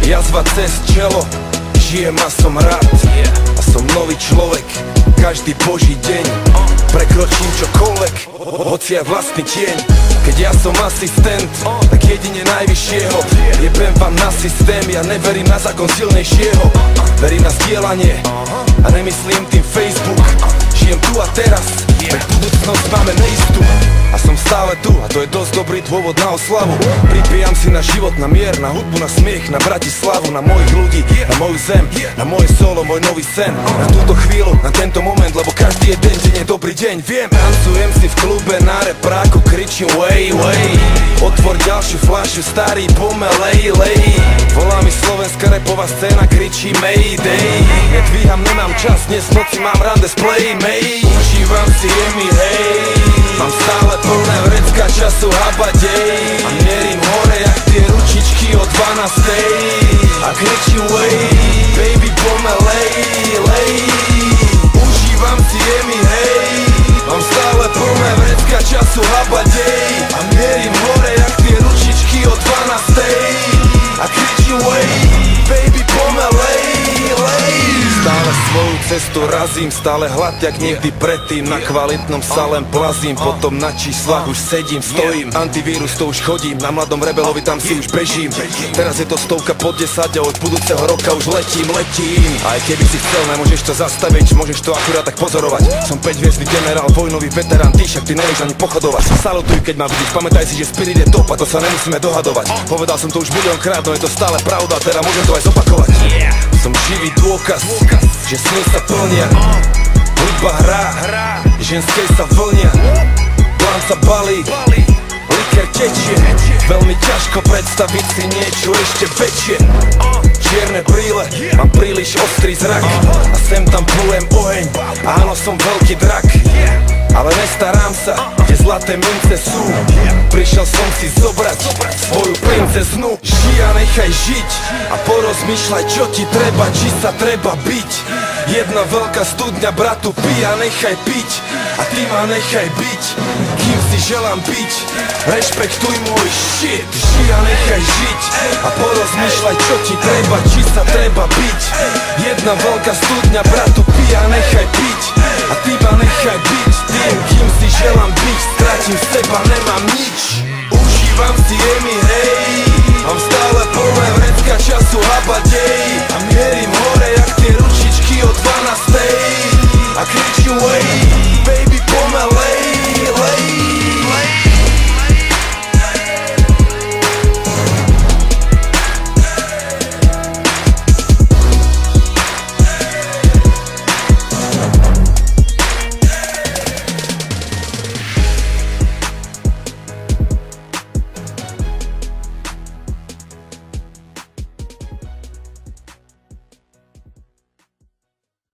Jazva cez čelo, žijem a som rád. A som nový človek, každý boží deň. Prekročím čokoľvek, hoci aj vlastný tieň. Keď ja som asistent, tak jedine najvyššieho. Jebem vám na systém, ja neverím na zákon silnejšieho. Verím na zdieľanie a nemyslím tým Facebook. Žijem tu a teraz, veď budúcnosť máme neistú. A som stále tu, a to je dosť dobrý dôvod na oslavu. Pripijam si na život, na mier, na hudbu, na smiech, na Bratislavu, na mojich ľudí, na moju zem, na moje solo, môj nový sen. Na túto chvíľu, na tento moment, lebo každý jeden deň je dobrý deň, viem. Tancujem si v klube, na repráku kričím way, way. Otvor ďalšiu fľašu, starý pomelej, lej. Volá mi slovenská repová scéna, kričí Mayday. Nedvíham, nemám čas, dnes v noci mám rande s Playmate. Užívam si jemi, hej. Mám stále plné vrecka času habadej. A mierím hore jak tie ručičky od 12. A kričím way, baby pomelej, lej. Užívam si jemi, hej. Mám stále plné vrecka času habadej. A mierím hore jak tie ručičky od 12. A kričím way, baby pomelej, lej. Stále svoju cestu razím, stále hlad jak niekdy predtým. Na kvalitnom sa len plazím, potom na číslach už sedím, stojím. Antivírus to už chodím, na mladom rebelovi tam si už bežím. Teraz je to 100 pod 10 a od budúceho roka už letím. Aj keby si chcel, nemôžeš to zastaviť, môžeš to akurát tak pozorovať. Som 5-hviezdny generál, vojnový veterán, ty však ty nevieš ani pochodovať. Salutuj, keď ma vidíš, pamätaj si, že spirit je top a to sa nemusíme dohadovať. Povedal som to už miliónkrát, no je to stále pravda, teraz môžem to aj zopakovať. Som živý dôkaz, že sny sa plnia. Hudba hrá, ženskej sa vlnia. Plán sa balí, liker tečie. Veľmi ťažko predstaviť si niečo ešte väčšie. Čierne brýle, mám príliš ostrý zrak. A sem tam plujem oheň, áno som veľký drak. Ale nestarám sa, kde zlaté mince sú. Prišiel som si zobrať svoju princeznu. Žij a nechaj žiť a porozmýšľaj, čo ti treba, či sa treba byť. Jedna veľká studňa, bratu, pij a nechaj piť. A ty ma nechaj byť, kým si želám byť. Rešpektuj môj shit. Žij a nechaj žiť a porozmýšľaj, čo ti treba, či sa treba byť. Jedna veľká studňa, bratu, pij a nechaj piť. A ty ma nechaj byť tým, kým si želám byť. Stratím seba, nemám nič. Užívam si jemi, hej. Mám stále plné